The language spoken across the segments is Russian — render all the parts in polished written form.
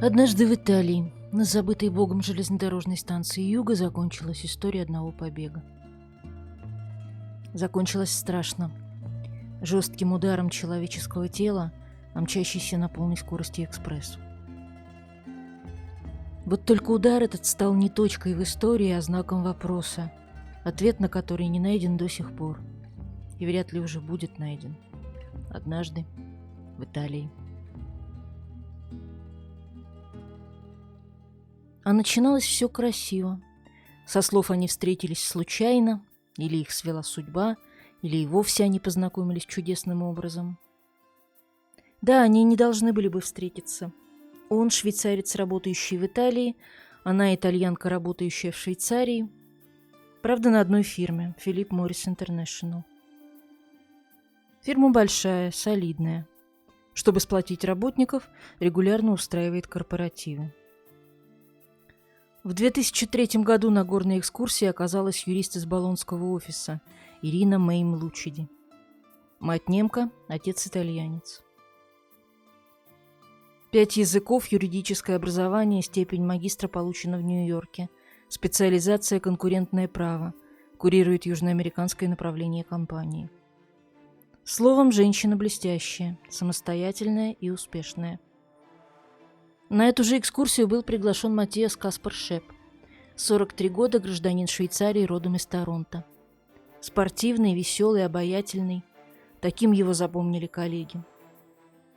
Однажды в Италии, на забытой богом железнодорожной станции Юга, закончилась история одного побега. Закончилась страшно. Жестким ударом человеческого тела, мчащийся на полной скорости экспресс. Вот только удар этот стал не точкой в истории, а знаком вопроса, ответ на который не найден до сих пор и вряд ли уже будет найден. Однажды в Италии. А начиналось все красиво. Со слов они встретились случайно, или их свела судьба, или и вовсе они познакомились чудесным образом. Да, они не должны были бы встретиться. Он швейцарец, работающий в Италии, она итальянка, работающая в Швейцарии. Правда, на одной фирме, Philip Morris International. Фирма большая, солидная. Чтобы сплотить работников, регулярно устраивает корпоративы. В 2003 году на горной экскурсии оказалась юрист из болонского офиса Ирина Мейм-Лучиди. Мать немка, отец итальянец. 5 языков, юридическое образование, степень магистра получена в Нью-Йорке. Специализация конкурентное право. Курирует южноамериканское направление компании. Словом, женщина блестящая, самостоятельная и успешная. На эту же экскурсию был приглашен Матиас Каспар Шеп, 43 года, гражданин Швейцарии, родом из Торонто. Спортивный, веселый, обаятельный. Таким его запомнили коллеги.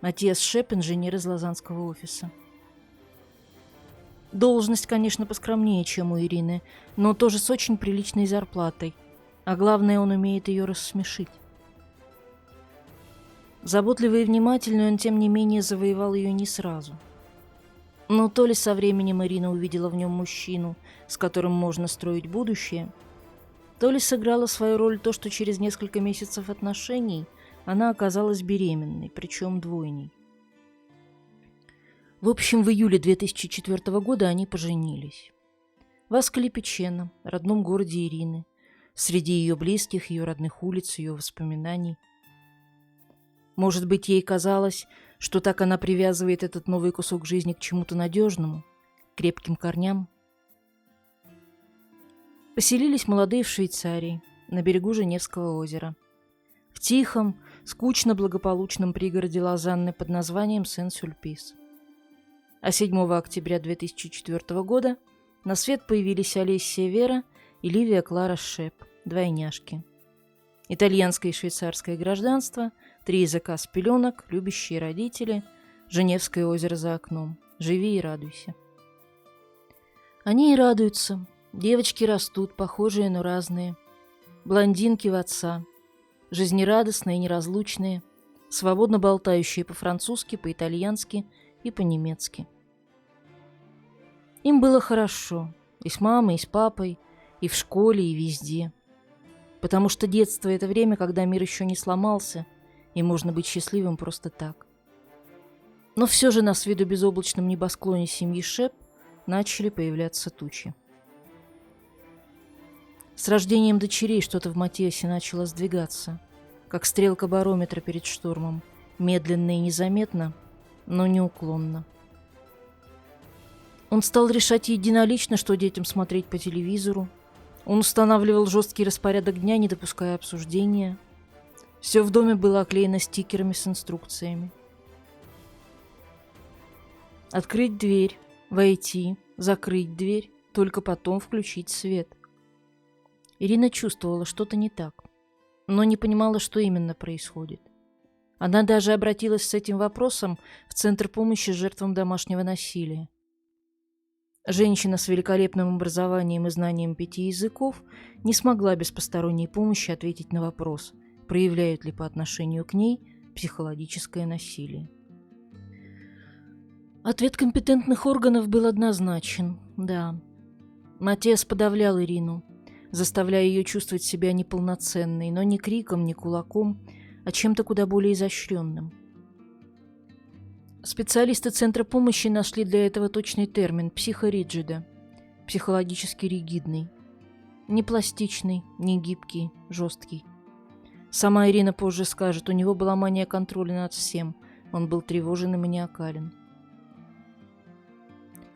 Матиас Шеп – инженер из лозаннского офиса. Должность, конечно, поскромнее, чем у Ирины, но тоже с очень приличной зарплатой. А главное, он умеет ее рассмешить. Заботливый и внимательный, он, тем не менее, завоевал ее не сразу. Но то ли со временем Ирина увидела в нем мужчину, с которым можно строить будущее, то ли сыграла свою роль то, что через несколько месяцев отношений она оказалась беременной, причем двойней. В общем, в июле 2004 года они поженились. В Аскале-Пичено, родном городе Ирины, среди ее близких, ее родных улиц, ее воспоминаний. Может быть, ей казалось, что так она привязывает этот новый кусок жизни к чему-то надежному, крепким корням. Поселились молодые в Швейцарии, на берегу Женевского озера, в тихом, скучно-благополучном пригороде Лозанны под названием Сен-Сюльпис. А 7 октября 2004 года на свет появились Олессия Вера и Ливия Клара Шеп, двойняшки. Итальянское и швейцарское гражданство, 3 языка с пеленок, любящие родители, Женевское озеро за окном. Живи и радуйся. Они и радуются. Девочки растут, похожие, но разные. Блондинки в отца. Жизнерадостные, неразлучные, свободно болтающие по-французски, по-итальянски и по-немецки. Им было хорошо. И с мамой, и с папой, и в школе, и везде. Потому что детство – это время, когда мир еще не сломался, и можно быть счастливым просто так. Но все же на с виду безоблачном небосклоне семьи Шеп начали появляться тучи. С рождением дочерей что-то в Матиасе начало сдвигаться, как стрелка барометра перед штормом, медленно и незаметно, но неуклонно. Он стал решать единолично, что детям смотреть по телевизору. Он устанавливал жесткий распорядок дня, не допуская обсуждения. Все в доме было оклеено стикерами с инструкциями. Открыть дверь, войти, закрыть дверь, только потом включить свет. Ирина чувствовала, что-то не так, но не понимала, что именно происходит. Она даже обратилась с этим вопросом в Центр помощи жертвам домашнего насилия. Женщина с великолепным образованием и знанием 5 языков не смогла без посторонней помощи ответить на вопрос, проявляют ли по отношению к ней психологическое насилие. Ответ компетентных органов был однозначен – да. Матиас подавлял Ирину, заставляя ее чувствовать себя неполноценной, но не криком, не кулаком, а чем-то куда более изощренным. Специалисты Центра помощи нашли для этого точный термин – психориджида, психологически ригидный. Не пластичный, не гибкий, жесткий. Сама Ирина позже скажет, у него была мания контроля над всем, он был тревожен и маниакален.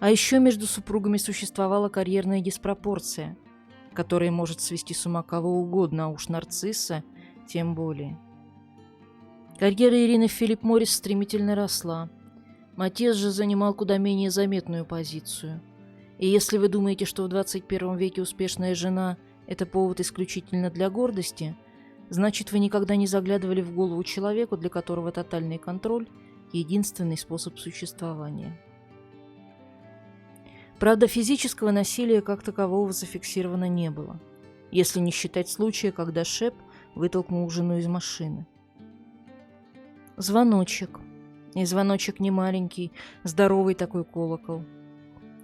А еще между супругами существовала карьерная диспропорция, которая может свести с ума кого угодно, а уж нарцисса тем более. Карьера Ирины в Филипп Моррис стремительно росла. Матиас же занимал куда менее заметную позицию. И если вы думаете, что в 21 веке успешная жена – это повод исключительно для гордости, значит, вы никогда не заглядывали в голову человеку, для которого тотальный контроль – единственный способ существования. Правда, физического насилия как такового зафиксировано не было, если не считать случая, когда Шеп вытолкнул жену из машины. Звоночек. И звоночек не маленький, здоровый такой колокол.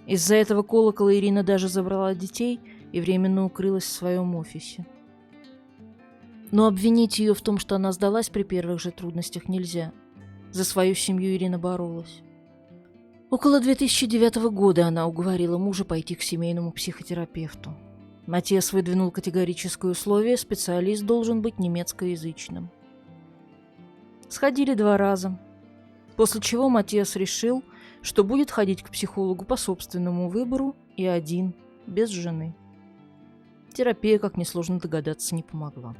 Из-за этого колокола Ирина даже забрала детей и временно укрылась в своем офисе. Но обвинить ее в том, что она сдалась при первых же трудностях, нельзя. За свою семью Ирина боролась. Около 2009 года она уговорила мужа пойти к семейному психотерапевту. Матиас выдвинул категорическое условие: специалист должен быть немецкоязычным. Сходили 2 раза, после чего Матиас решил, что будет ходить к психологу по собственному выбору и один, без жены. Терапия, как несложно догадаться, не помогла.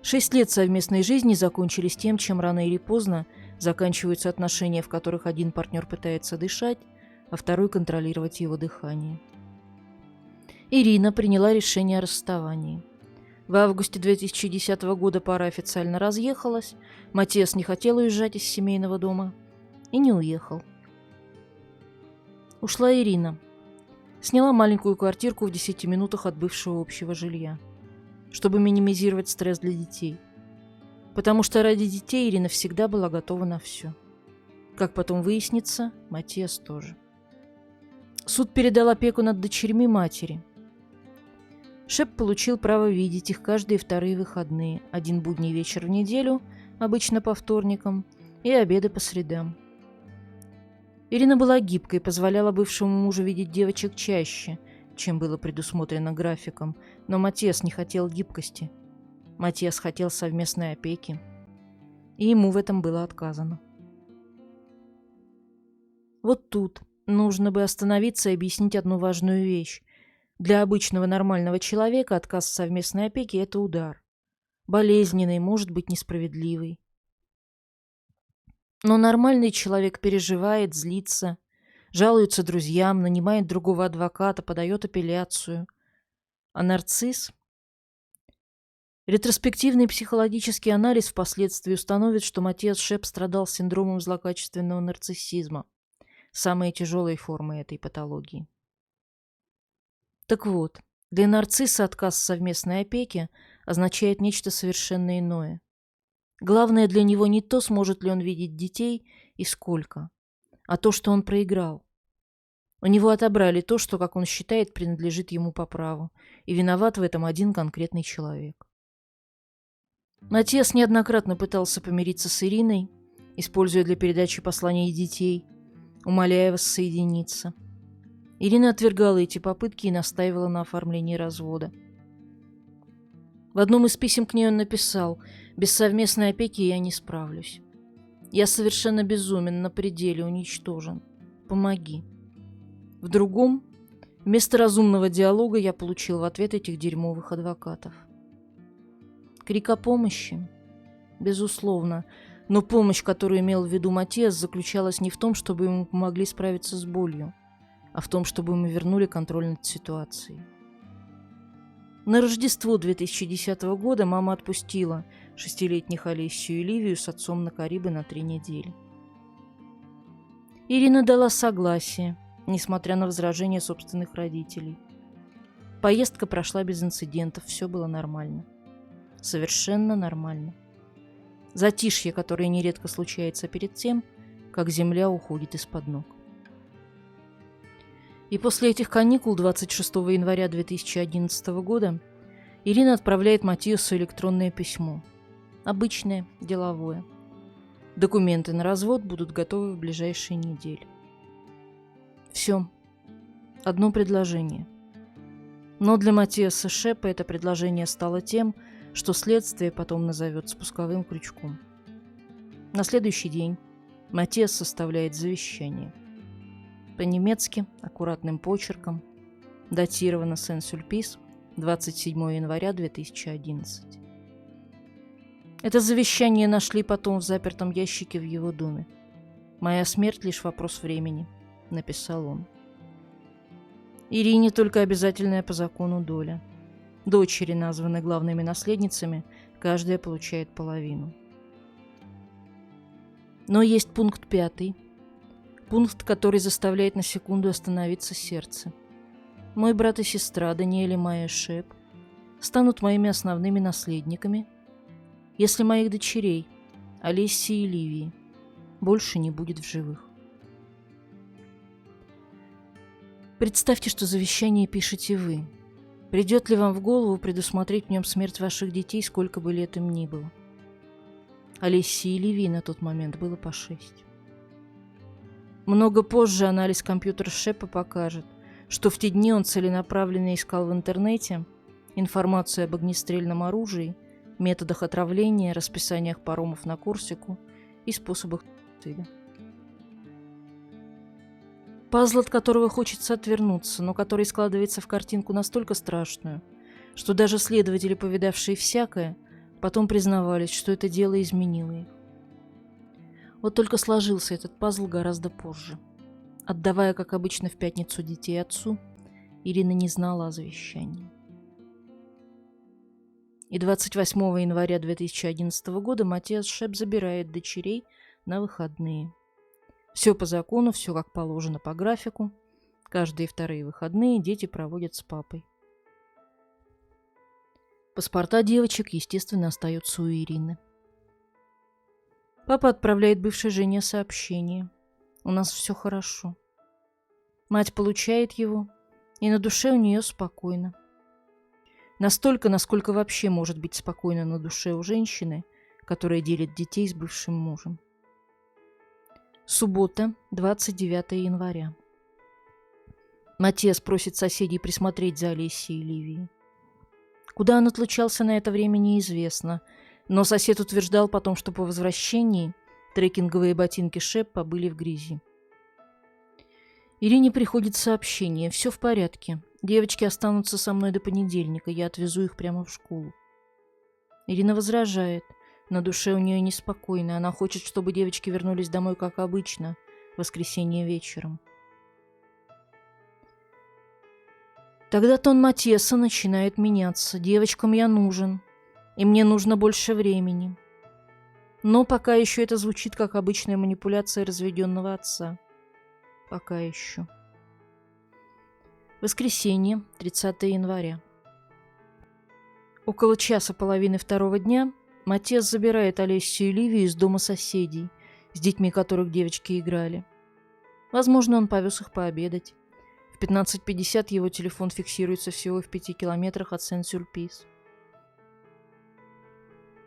6 лет совместной жизни закончились тем, чем рано или поздно заканчиваются отношения, в которых один партнер пытается дышать, а второй контролировать его дыхание. Ирина приняла решение о расставании. В августе 2010 года пара официально разъехалась, Матиас не хотел уезжать из семейного дома и не уехал. Ушла Ирина. Сняла маленькую квартирку в 10 минутах от бывшего общего жилья, чтобы минимизировать стресс для детей. Потому что ради детей Ирина всегда была готова на все. Как потом выяснится, Матиас тоже. Суд передал опеку над дочерьми матери. Шеп получил право видеть их каждые 2 выходные, 1 будний вечер в неделю, обычно по вторникам, и обеды по средам. Ирина была гибкой, позволяла бывшему мужу видеть девочек чаще, чем было предусмотрено графиком, но Матиас не хотел гибкости. Матиас хотел совместной опеки, и ему в этом было отказано. Вот тут нужно бы остановиться и объяснить одну важную вещь. Для обычного нормального человека отказ в совместной опеке – это удар. Болезненный, может быть несправедливый. Но нормальный человек переживает, злится, жалуется друзьям, нанимает другого адвоката, подает апелляцию. А нарцисс? Ретроспективный психологический анализ впоследствии установит, что Матиас Шеп страдал синдромом злокачественного нарциссизма, самой тяжелой формой этой патологии. Так вот, для нарцисса отказ в совместной опеке означает нечто совершенно иное. Главное для него не то, сможет ли он видеть детей и сколько, а то, что он проиграл. У него отобрали то, что, как он считает, принадлежит ему по праву, и виноват в этом один конкретный человек. Матиас неоднократно пытался помириться с Ириной, используя для передачи посланий детей, умоляя воссоединиться. Ирина отвергала эти попытки и настаивала на оформлении развода. В одном из писем к ней он написал: «Без совместной опеки я не справлюсь. Я совершенно безумен, на пределе, уничтожен. Помоги». В другом: «Вместо разумного диалога я получил в ответ этих дерьмовых адвокатов». Крик о помощи? Безусловно. Но помощь, которую имел в виду Матиас, заключалась не в том, чтобы ему помогли справиться с болью, а в том, чтобы ему вернули контроль над ситуацией. На Рождество 2010 года мама отпустила 6-летних Олесию и Ливию с отцом на Карибы на 3 недели. Ирина дала согласие, несмотря на возражения собственных родителей. Поездка прошла без инцидентов, все было нормально. Совершенно нормально. Затишье, которое нередко случается перед тем, как земля уходит из-под ног. И после этих каникул 26 января 2011 года Ирина отправляет Матиасу электронное письмо. Обычное, деловое. Документы на развод будут готовы в ближайшие недели. Все. Одно предложение. Но для Матиаса Шепа это предложение стало тем, что следствие потом назовет спусковым крючком. На следующий день Матиас составляет завещание. По-немецки, аккуратным почерком. Датировано Сен-Сюльпис, 27 января 2011. Это завещание нашли потом в запертом ящике в его доме. «Моя смерть — лишь вопрос времени», — написал он. Ирине только обязательная по закону доля. Дочери, названы главными наследницами, каждая получает половину. Но есть пункт 5, пункт, который заставляет на секунду остановиться сердце. Мой брат и сестра, Даниэль и Майя Шеп, станут моими основными наследниками, если моих дочерей, Олеси и Ливии, больше не будет в живых. Представьте, что завещание пишете вы. Придет ли вам в голову предусмотреть в нем смерть ваших детей, сколько бы лет им ни было? Олесе и Ливии на тот момент было по 6. Много позже анализ компьютера Шепа покажет, что в те дни он целенаправленно искал в интернете информацию об огнестрельном оружии, методах отравления, расписаниях паромов на Корсику и способах суицида. Пазл, от которого хочется отвернуться, но который складывается в картинку настолько страшную, что даже следователи, повидавшие всякое, потом признавались, что это дело изменило их. Вот только сложился этот пазл гораздо позже. Отдавая, как обычно, в пятницу детей отцу, Ирина не знала о завещании. И 28 января 2011 года Матиас Шеп забирает дочерей на выходные. Все по закону, все как положено по графику. Каждые вторые выходные дети проводят с папой. Паспорта девочек, естественно, остаются у Ирины. Папа отправляет бывшей жене сообщение. У нас все хорошо. Мать получает его, и на душе у нее спокойно. Настолько, насколько вообще может быть спокойно на душе у женщины, которая делит детей с бывшим мужем. Суббота, 29 января. Матиас просит соседей присмотреть за Олесей и Ливией. Куда он отлучался на это время, неизвестно, но сосед утверждал потом, что по возвращении трекинговые ботинки Шеппа были в грязи. Ирине приходит сообщение: «Все в порядке. Девочки останутся со мной до понедельника. Я отвезу их прямо в школу». Ирина возражает. На душе у нее неспокойно. Она хочет, чтобы девочки вернулись домой, как обычно, в воскресенье вечером. Тогда тон Матиаса начинает меняться. «Девочкам я нужен, и мне нужно больше времени». Но пока еще это звучит как обычная манипуляция разведенного отца. Пока еще. Воскресенье, 30 января. Около часа половины второго дня Матиас забирает Олесю и Ливию из дома соседей, с детьми которых девочки играли. Возможно, он повез их пообедать. В 15:50 его телефон фиксируется всего в 5 километрах от Сен-Сюльпис.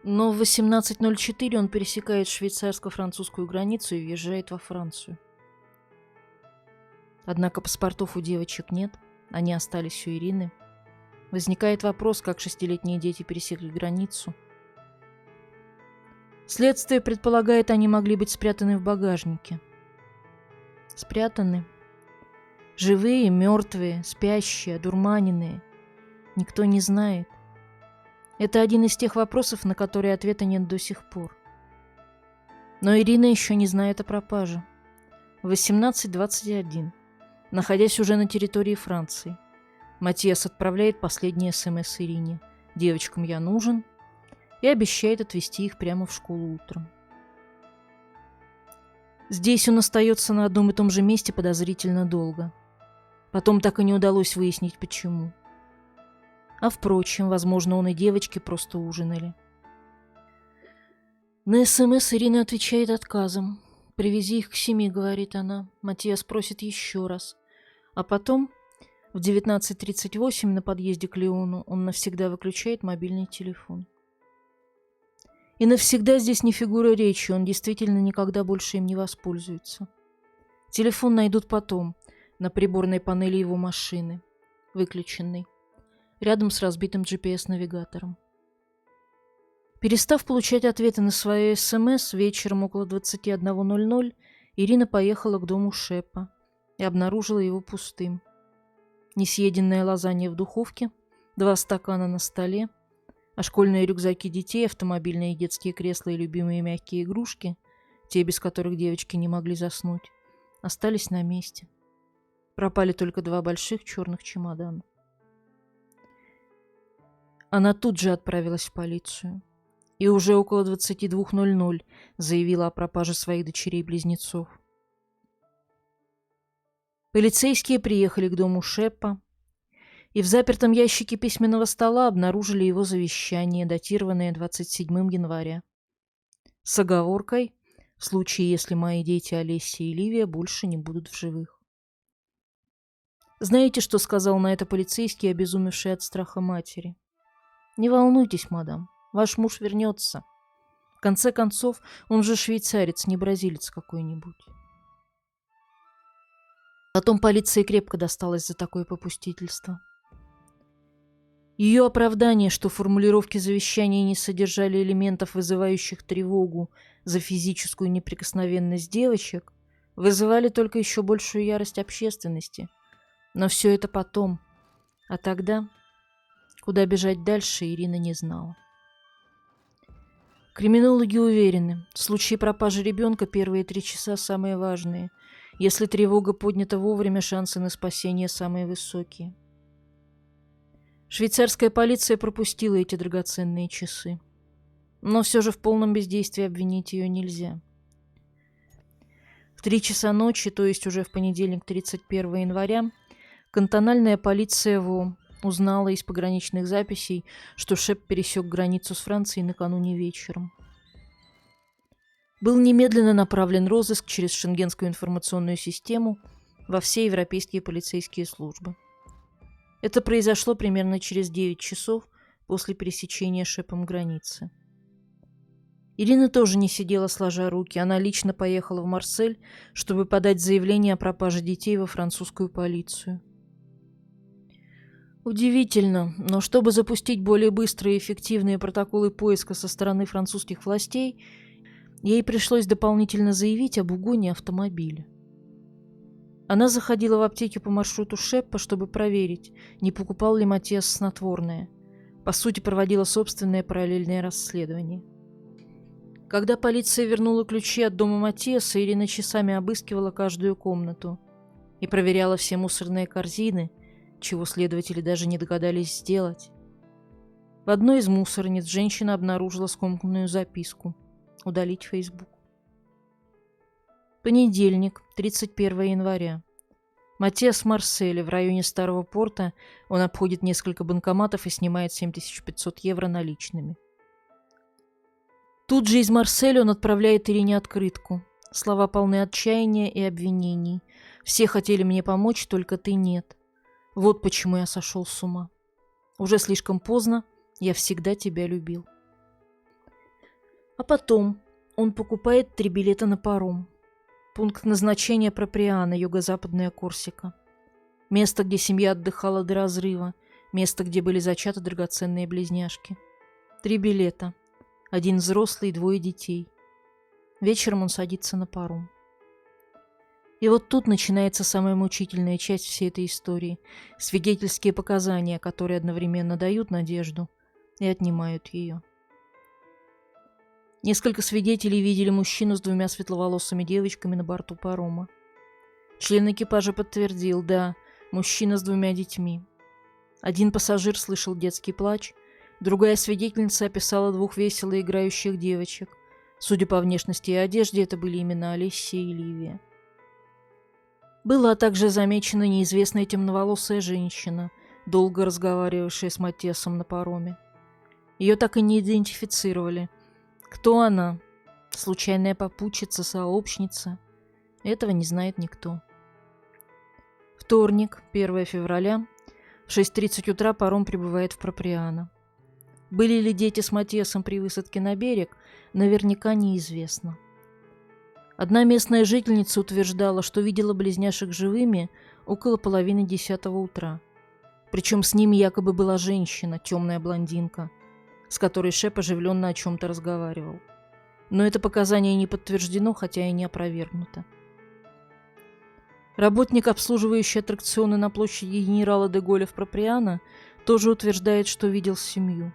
Но в 18:04 он пересекает швейцарско-французскую границу и въезжает во Францию. Однако паспортов у девочек нет, они остались у Ирины. Возникает вопрос, как 6-летние дети пересекли границу. Следствие предполагает, они могли быть спрятаны в багажнике. Спрятаны. Живые, мертвые, спящие, одурманенные. Никто не знает. Это один из тех вопросов, на которые ответа нет до сих пор. Но Ирина еще не знает о пропаже. В 18:21, находясь уже на территории Франции, Матиас отправляет последний СМС Ирине: «Девочкам я нужен», и обещает отвезти их прямо в школу утром. Здесь он остается на одном и том же месте подозрительно долго. Потом так и не удалось выяснить, почему. А впрочем, возможно, он и девочки просто ужинали. На СМС Ирина отвечает отказом. «Привези их к 7», — говорит она. Матиас просит еще раз. А потом, в 19:38 на подъезде к Лиону, он навсегда выключает мобильный телефон. И навсегда здесь не фигура речи, он действительно никогда больше им не воспользуется. Телефон найдут потом, на приборной панели его машины, выключенной, рядом с разбитым GPS-навигатором. Перестав получать ответы на свои СМС, вечером около 21:00 Ирина поехала к дому Шепа и обнаружила его пустым. Несъеденная лазанья в духовке, 2 стакана на столе, а школьные рюкзаки детей, автомобильные детские кресла и любимые мягкие игрушки, те, без которых девочки не могли заснуть, остались на месте. Пропали только 2 больших черных чемодана. Она тут же отправилась в полицию и уже около 22:00 заявила о пропаже своих дочерей-близнецов. Полицейские приехали к дому Шеппа и в запертом ящике письменного стола обнаружили его завещание, датированное 27 января, с оговоркой в случае, если мои дети Олеся и Ливия больше не будут в живых. Знаете, что сказал на это полицейский, обезумевший от страха матери? «Не волнуйтесь, мадам, ваш муж вернется. В конце концов, он же швейцарец, не бразилец какой-нибудь». Потом полиции крепко досталось за такое попустительство. Ее оправдание, что формулировки завещания не содержали элементов, вызывающих тревогу за физическую неприкосновенность девочек, вызывали только еще большую ярость общественности. Но все это потом. А тогда, куда бежать дальше, Ирина не знала. Криминологи уверены, в случае пропажи ребенка первые 3 часа самые важные. Если тревога поднята вовремя, шансы на спасение самые высокие. Швейцарская полиция пропустила эти драгоценные часы. Но все же в полном бездействии обвинить ее нельзя. В 3 часа ночи, то есть уже в понедельник, 31 января, кантональная полиция ВО узнала из пограничных записей, что Шепп пересек границу с Францией накануне вечером. Был немедленно направлен розыск через Шенгенскую информационную систему во все европейские полицейские службы. Это произошло примерно через 9 часов после пересечения Шеппом границы. Ирина тоже не сидела сложа руки. Она лично поехала в Марсель, чтобы подать заявление о пропаже детей во французскую полицию. Удивительно, но чтобы запустить более быстрые и эффективные протоколы поиска со стороны французских властей, ей пришлось дополнительно заявить об угоне автомобиля. Она заходила в аптеки по маршруту Шеппа, чтобы проверить, не покупал ли Матиас снотворное. По сути, проводила собственное параллельное расследование. Когда полиция вернула ключи от дома Матиаса, Ирина часами обыскивала каждую комнату и проверяла все мусорные корзины, чего следователи даже не догадались сделать. В одной из мусорниц женщина обнаружила скомканную записку: удалить Facebook. Понедельник, 31 января. Матиас в Марселе, в районе Старого порта. Он обходит несколько банкоматов и снимает 7500 евро наличными. Тут же из Марселя он отправляет Ирине открытку. Слова полны отчаяния и обвинений. «Все хотели мне помочь, только ты нет. Вот почему я сошел с ума. Уже слишком поздно, я всегда тебя любил». А потом он покупает 3 билета на паром. Пункт назначения Проприано, юго-западная Корсика. Место, где семья отдыхала до разрыва. Место, где были зачаты драгоценные близняшки. 3 билета. 1 взрослый и 2 детей. Вечером он садится на паром. И вот тут начинается самая мучительная часть всей этой истории. Свидетельские показания, которые одновременно дают надежду и отнимают ее. Несколько свидетелей видели мужчину с 2 светловолосыми девочками на борту парома. Член экипажа подтвердил: да, мужчина с 2 детьми. Один пассажир слышал детский плач, другая свидетельница описала 2 весело играющих девочек. Судя по внешности и одежде, это были именно Олеся и Ливия. Была также замечена неизвестная темноволосая женщина, долго разговаривавшая с Матиасом на пароме. Ее так и не идентифицировали. Кто она? Случайная попутчица, сообщница? Этого не знает никто. Вторник, 1 февраля, в 6:30 утра паром прибывает в Проприано. Были ли дети с Матиасом при высадке на берег, наверняка неизвестно. Одна местная жительница утверждала, что видела близняшек живыми около 9:30 утра. Причем с ними якобы была женщина, темная блондинка, с которой Шепп оживленно о чем-то разговаривал. Но это показание не подтверждено, хотя и не опровергнуто. Работник, обслуживающий аттракционы на площади генерала де Голля в Проприано, тоже утверждает, что видел семью.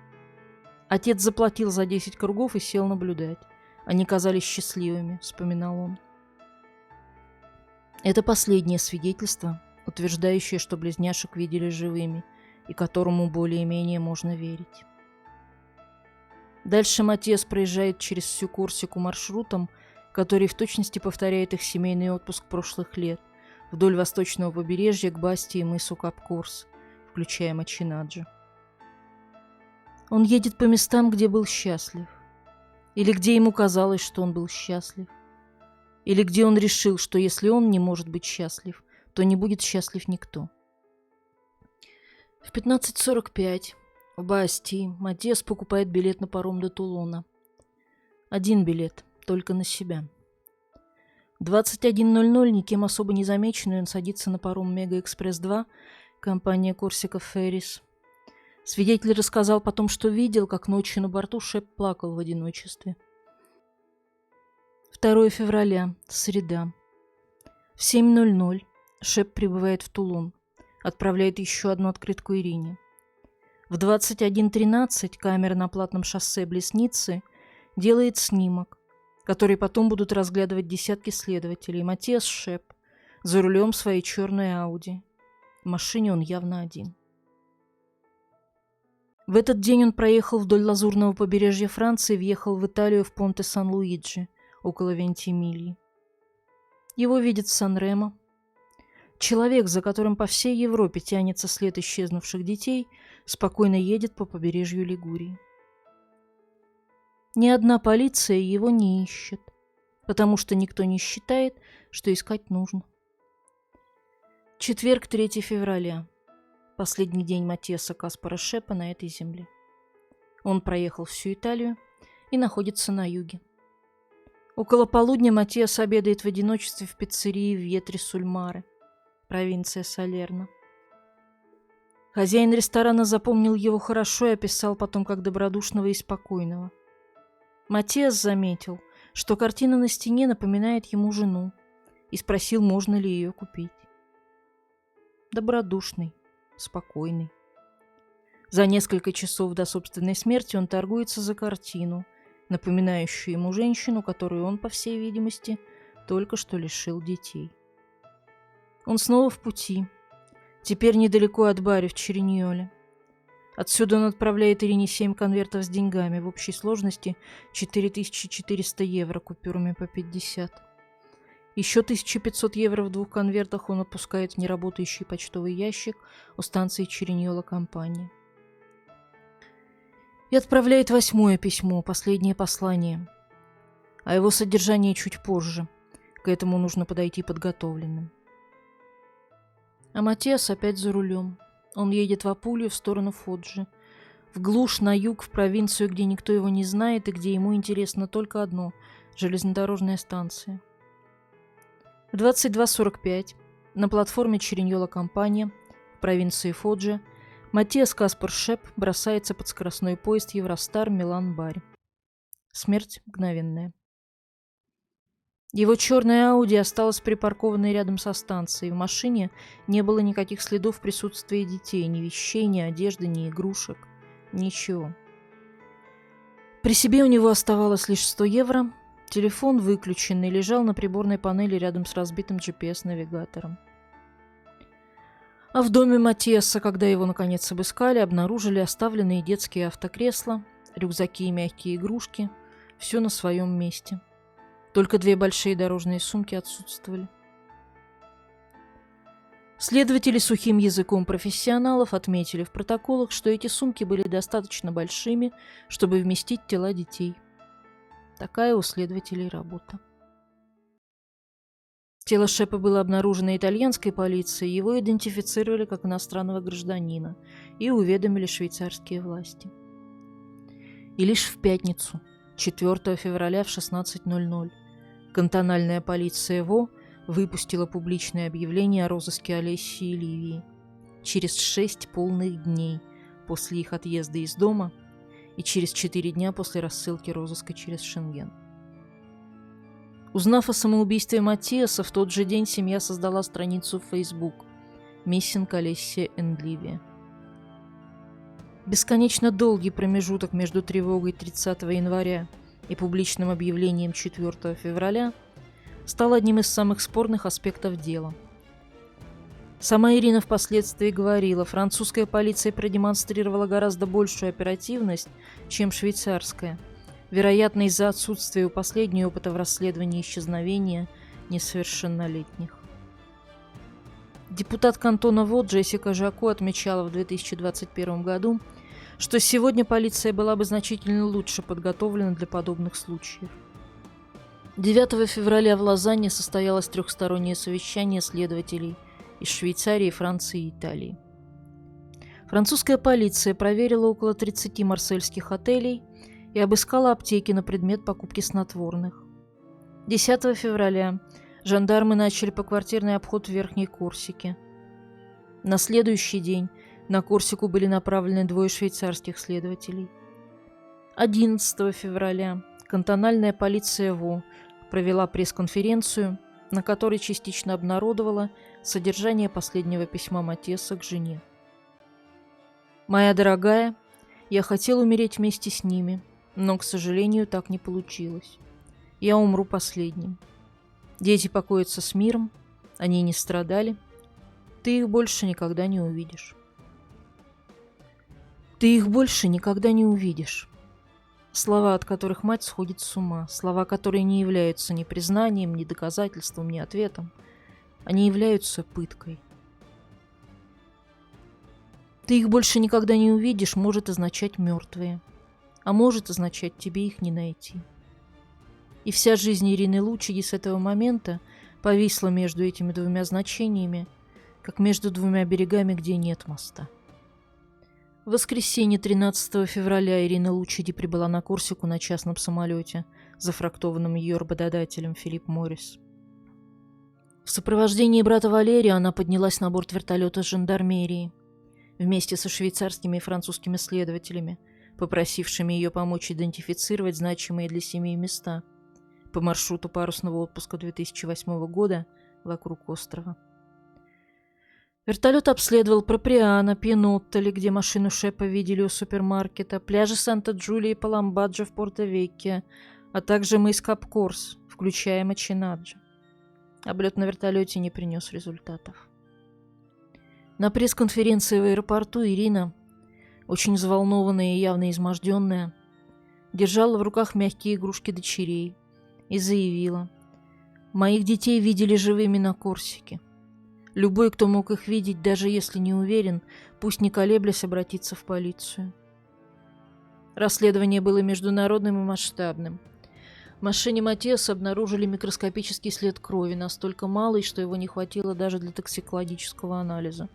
Отец заплатил за 10 кругов и сел наблюдать. Они казались счастливыми, вспоминал он. Это последнее свидетельство, утверждающее, что близняшек видели живыми, и которому более-менее можно верить. Дальше Матиас проезжает через всю Корсику маршрутом, который в точности повторяет их семейный отпуск прошлых лет, вдоль восточного побережья к Басти и мысу Кап-Корс, включая Мачинаджи. Он едет по местам, где был счастлив, или где ему казалось, что он был счастлив, или где он решил, что если он не может быть счастлив, то не будет счастлив никто. В 15:45 в Басти Матиас покупает билет на паром до Тулона. Один билет, только на себя. В 21:00, никем особо не замеченный, он садится на паром Мега-экспресс-2, компания Корсика Феррис. Свидетель рассказал потом, что видел, как ночью на борту Шеп плакал в одиночестве. 2 февраля, среда. В 7:00 Шеп прибывает в Тулон, отправляет еще одну открытку Ирине. В 21:13 камера на платном шоссе Блесницы делает снимок, который потом будут разглядывать десятки следователей. Матиас Шеп за рулем своей черной Ауди. В машине он явно один. В этот день он проехал вдоль лазурного побережья Франции и въехал в Италию в Понте-Сан-Луиджи, около Вентимильи. Его видит в Сан-Ремо. Человек, за которым по всей Европе тянется след исчезнувших детей, спокойно едет по побережью Лигурии. Ни одна полиция его не ищет, потому что никто не считает, что искать нужно. Четверг, 3 февраля. Последний день Матиаса Каспара Шепа на этой земле. Он проехал всю Италию и находится на юге. Около полудня Матиас обедает в одиночестве в пиццерии в Вьетри-Суль-Маре, провинция Салерно. Хозяин ресторана запомнил его хорошо и описал потом как добродушного и спокойного. Матиас заметил, что картина на стене напоминает ему жену, и спросил, можно ли ее купить. Добродушный, спокойный. За несколько часов до собственной смерти он торгуется за картину, напоминающую ему женщину, которую он, по всей видимости, только что лишил детей. Он снова в пути, теперь недалеко от Бари в Чериньоле. Отсюда он отправляет Ирине 7 конвертов с деньгами, в общей сложности 4400 евро купюрами по 50. Еще 1500 евро в 2 конвертах он опускает в неработающий почтовый ящик у станции Чериньола компании. И отправляет 8-е письмо, последнее послание. О его содержании чуть позже. К этому нужно подойти подготовленным. А Матиас опять за рулем. Он едет в Апулию в сторону Фоджи. В глушь, на юг, в провинцию, где никто его не знает и где ему интересно только одно – железнодорожная станция. В 22:45 на платформе Чериньола компания в провинции Фоджи Матиас Каспар Шеп бросается под скоростной поезд Евростар Милан-Бари. Смерть мгновенная. Его черная Ауди осталась припаркованной рядом со станцией. В машине не было никаких следов присутствия детей, ни вещей, ни одежды, ни игрушек. Ничего. При себе у него оставалось лишь 100 евро. Телефон, выключенный, лежал на приборной панели рядом с разбитым GPS-навигатором. А в доме Матиаса, когда его наконец обыскали, обнаружили оставленные детские автокресла, рюкзаки и мягкие игрушки. Все на своем месте. Только 2 большие дорожные сумки отсутствовали. Следователи сухим языком профессионалов отметили в протоколах, что эти сумки были достаточно большими, чтобы вместить тела детей. Такая у следователей работа. Тело Шепа было обнаружено итальянской полицией, его идентифицировали как иностранного гражданина и уведомили швейцарские власти. И лишь в пятницу, 4 февраля в 16:00, кантональная полиция ВО выпустила публичное объявление о розыске Олеси и Ливии через 6 полных дней после их отъезда из дома и через 4 дня после рассылки розыска через Шенген. Узнав о самоубийстве Матиаса, в тот же день семья создала страницу в Facebook «Missing Alessia and Livia». Бесконечно долгий промежуток между тревогой 30 января и публичным объявлением 4 февраля стал одним из самых спорных аспектов дела. Сама Ирина впоследствии говорила, французская полиция продемонстрировала гораздо большую оперативность, чем швейцарская, вероятно, из-за отсутствия у последней опыта в расследовании исчезновения несовершеннолетних. Депутат кантона Вод Джессика Жако отмечала в 2021 году, что сегодня полиция была бы значительно лучше подготовлена для подобных случаев. 9 февраля в Лозанне состоялось трехстороннее совещание следователей из Швейцарии, Франции и Италии. Французская полиция проверила около 30 марсельских отелей и обыскала аптеки на предмет покупки снотворных. 10 февраля жандармы начали поквартирный обход в Верхней Корсике. На следующий день на Корсику были направлены 2 швейцарских следователей. 11 февраля кантональная полиция ВО провела пресс-конференцию, на которой частично обнародовала содержание последнего письма Матиаса к жене. «Моя дорогая, я хотел умереть вместе с ними, но, к сожалению, так не получилось. Я умру последним. Дети покоятся с миром, они не страдали. Ты их больше никогда не увидишь. Ты их больше никогда не увидишь». Слова, от которых мать сходит с ума, слова, которые не являются ни признанием, ни доказательством, ни ответом. Они являются пыткой. «Ты их больше никогда не увидишь» может означать «мертвые», а может означать «тебе их не найти». И вся жизнь Ирины Лучиди с этого момента повисла между этими двумя значениями, как между двумя берегами, где нет моста. В воскресенье 13 февраля Ирина Лучиди прибыла на Корсику на частном самолете, зафрахтованном ее работодателем Филипп Моррис. В сопровождении брата Валерия она поднялась на борт вертолета с жандармерии, вместе со швейцарскими и французскими следователями, попросившими ее помочь идентифицировать значимые для семьи места по маршруту парусного отпуска 2008 года вокруг острова. Вертолет обследовал Проприано, Пьеноттали, где машину Шепа видели у супермаркета, пляжи Санта-Джулия и Паламбаджо в Порто-Веккио, а также мыс Кап-Корс, включая Мачинаджо. Облет на вертолете не принес результатов. На пресс-конференции в аэропорту Ирина, очень взволнованная и явно изможденная, держала в руках мягкие игрушки дочерей и заявила: «Моих детей видели живыми на Корсике. Любой, кто мог их видеть, даже если не уверен, пусть не колеблясь обратиться в полицию». Расследование было международным и масштабным. В машине Матиаса обнаружили микроскопический след крови, настолько малый, что его не хватило даже для токсикологического анализа.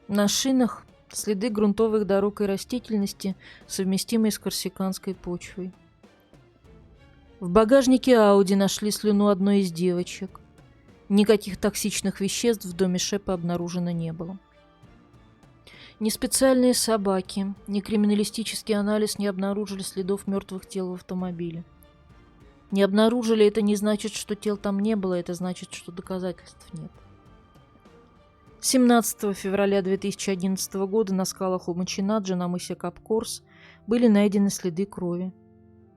На шинах следы грунтовых дорог и растительности, совместимые с корсиканской почвой. В багажнике Ауди нашли слюну одной из девочек. Никаких токсичных веществ в доме Шепа обнаружено не было. Ни специальные собаки, ни криминалистический анализ не обнаружили следов мертвых тел в автомобиле. Не обнаружили — это не значит, что тел там не было, это значит, что доказательств нет. 17 февраля 2011 года на скалах у Мачинаджо на мысе Кап-Корс были найдены следы крови,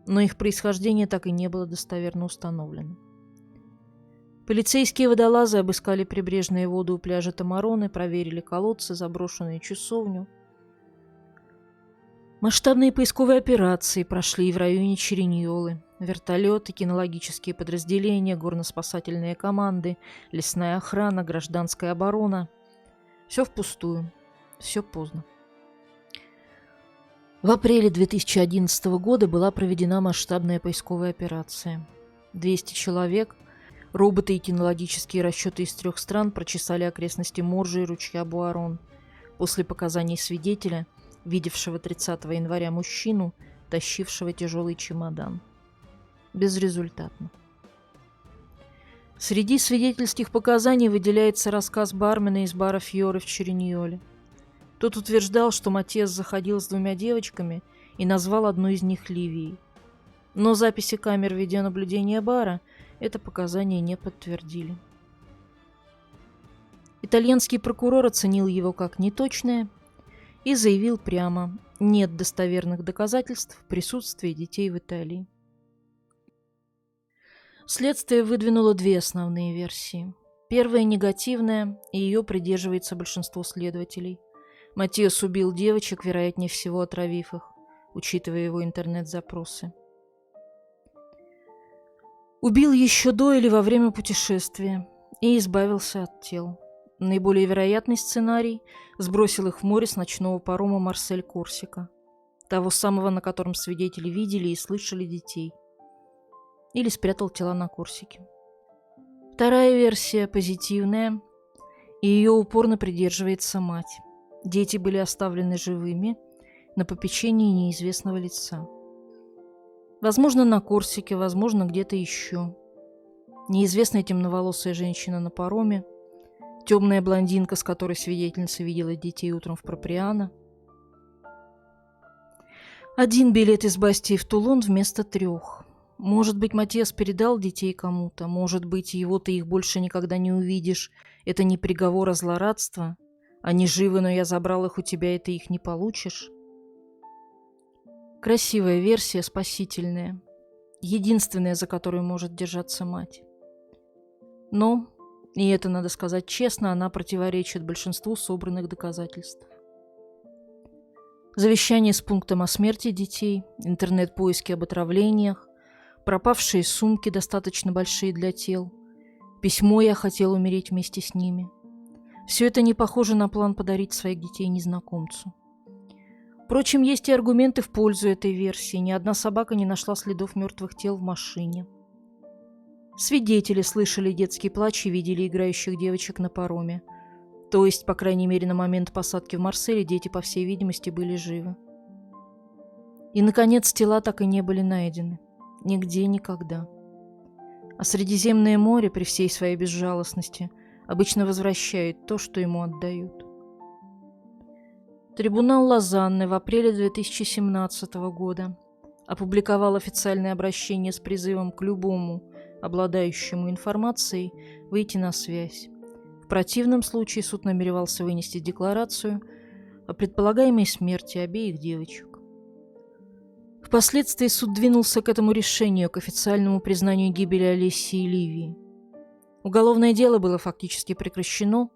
но их происхождение так и не было достоверно установлено. Полицейские водолазы обыскали прибрежные воды у пляжа Тамароны, проверили колодцы, заброшенную часовню. Масштабные поисковые операции прошли и в районе Чериньолы. Вертолеты, кинологические подразделения, горно-спасательные команды, лесная охрана, гражданская оборона. Все впустую, все поздно. В апреле 2011 года была проведена масштабная поисковая операция. 200 человек, роботы и кинологические расчеты из 3 стран прочесали окрестности Моржи и ручья Буарон после показаний свидетеля, видевшего 30 января мужчину, тащившего тяжелый чемодан. Безрезультатно. Среди свидетельских показаний выделяется рассказ бармена из бара Фьоре в Чериньоле. Тот утверждал, что Матиас заходил с 2 девочками и назвал одну из них Ливией. Но записи камер видеонаблюдения бара это показание не подтвердили. Итальянский прокурор оценил его как неточное и заявил прямо: нет достоверных доказательств присутствия детей в Италии. Следствие выдвинуло две основные версии. Первая негативная, и ее придерживается большинство следователей. Матиас убил девочек, вероятнее всего отравив их, учитывая его интернет-запросы. Убил еще до или во время путешествия и избавился от тел. Наиболее вероятный сценарий – сбросил их в море с ночного парома Марсель-Корсика, того самого, на котором свидетели видели и слышали детей. Или спрятал тела на Корсике. Вторая версия позитивная, и ее упорно придерживается мать. Дети были оставлены живыми на попечении неизвестного лица. Возможно, на Корсике, возможно, где-то еще. Неизвестная темноволосая женщина на пароме, темная блондинка, с которой свидетельница видела детей утром в Проприано. Один билет из Бастии в Тулон вместо 3. Может быть, Матиас передал детей кому-то, может быть, его ты их больше никогда не увидишь. Это не приговор, а злорадство. Они живы, но я забрал их у тебя, и ты их не получишь. Красивая версия, спасительная. Единственная, за которую может держаться мать. Но, и это надо сказать честно, она противоречит большинству собранных доказательств. Завещание с пунктом о смерти детей, интернет-поиски об отравлениях, пропавшие сумки, достаточно большие для тел, письмо «Я хотел умереть вместе с ними». Все это не похоже на план подарить своих детей незнакомцу. Впрочем, есть и аргументы в пользу этой версии. Ни одна собака не нашла следов мертвых тел в машине. Свидетели слышали детский плач и видели играющих девочек на пароме. То есть, по крайней мере, на момент посадки в Марселе дети, по всей видимости, были живы. И, наконец, тела так и не были найдены. Нигде, никогда. А Средиземное море, при всей своей безжалостности, обычно возвращает то, что ему отдают. Трибунал Лозанны в апреле 2017 года опубликовал официальное обращение с призывом к любому, обладающему информацией, выйти на связь. В противном случае суд намеревался вынести декларацию о предполагаемой смерти обеих девочек. Впоследствии суд двинулся к этому решению, к официальному признанию гибели Алессии и Ливии. Уголовное дело было фактически прекращено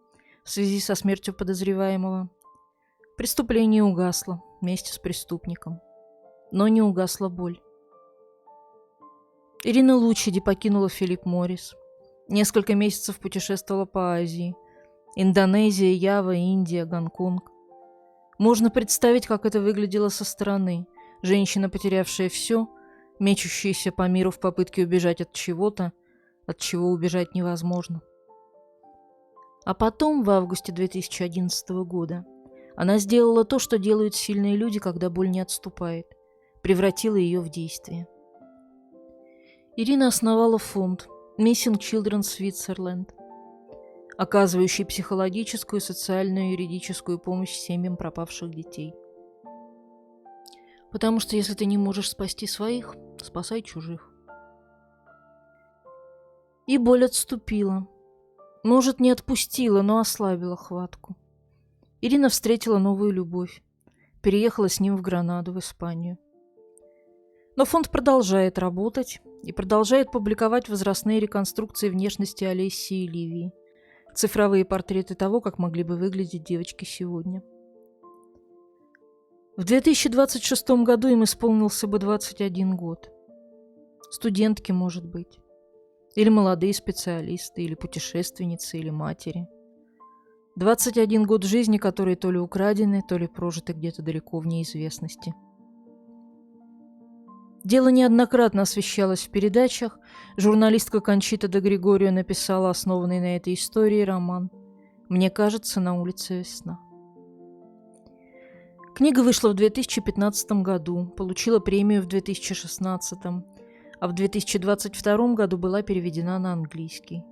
в связи со смертью подозреваемого. Преступление угасло вместе с преступником. Но не угасла боль. Ирина Лучиди покинула Филипп Моррис. Несколько месяцев путешествовала по Азии. Индонезия, Ява, Индия, Гонконг. Можно представить, как это выглядело со стороны. Женщина, потерявшая все, мечущаяся по миру в попытке убежать от чего-то, от чего убежать невозможно. А потом, в августе 2011 года, она сделала то, что делают сильные люди, когда боль не отступает. Превратила ее в действие. Ирина основала фонд Missing Children Switzerland, оказывающий психологическую, социальную и юридическую помощь семьям пропавших детей. Потому что если ты не можешь спасти своих, спасай чужих. И боль отступила. Может, не отпустила, но ослабила хватку. Ирина встретила новую любовь. Переехала с ним в Гранаду, в Испанию. Но фонд продолжает работать и продолжает публиковать возрастные реконструкции внешности Алессии и Ливии, цифровые портреты того, как могли бы выглядеть девочки сегодня. В 2026 году им исполнился бы 21 год. Студентки, может быть. Или молодые специалисты, или путешественницы, или матери. 21 год жизни, которые то ли украдены, то ли прожиты где-то далеко в неизвестности. Дело неоднократно освещалось в передачах. Журналистка Кончита де Григорио написала основанный на этой истории роман «Мне кажется, на улице весна». Книга вышла в 2015 году, получила премию в 2016, а в 2022 году была переведена на английский.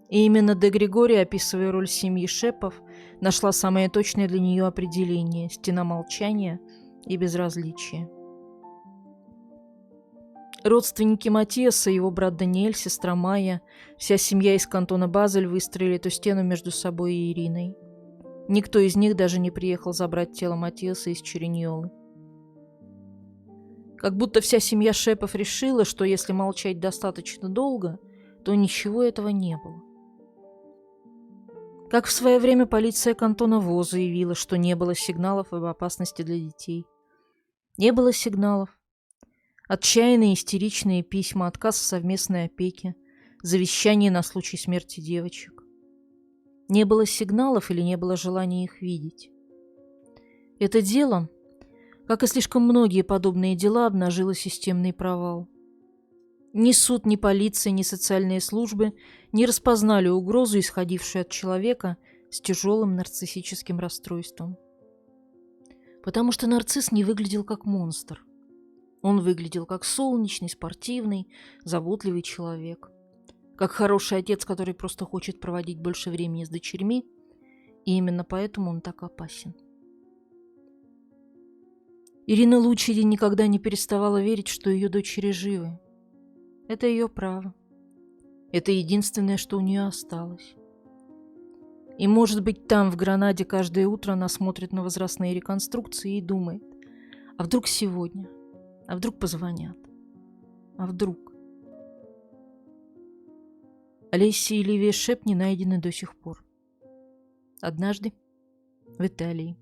И именно де Григорио, описывая роль семьи Шепов, нашла самое точное для нее определение – стена молчания и безразличия. Родственники Матиаса, его брат Даниэль, сестра Майя, вся семья из кантона Базель выстроили эту стену между собой и Ириной. Никто из них даже не приехал забрать тело Матиаса из Чериньолы. Как будто вся семья Шепов решила, что если молчать достаточно долго, то ничего этого не было. Как в свое время полиция кантона Во заявила, что не было сигналов об опасности для детей. Не было сигналов. Отчаянные истеричные письма, отказ в совместной опеке, завещание на случай смерти девочек. Не было сигналов или не было желания их видеть. Это дело, как и слишком многие подобные дела, обнажило системный провал. Ни суд, ни полиция, ни социальные службы не распознали угрозу, исходившую от человека с тяжелым нарциссическим расстройством. Потому что нарцисс не выглядел как монстр. Он выглядел как солнечный, спортивный, заботливый человек. Как хороший отец, который просто хочет проводить больше времени с дочерьми, и именно поэтому он так опасен. Ирина Лучидин никогда не переставала верить, что ее дочери живы. Это ее право. Это единственное, что у нее осталось. И, может быть, там, в Гранаде, каждое утро она смотрит на возрастные реконструкции и думает, а вдруг сегодня, а вдруг позвонят, а вдруг. Олеся и Ливия Шеп не найдены до сих пор. Однажды в Италии.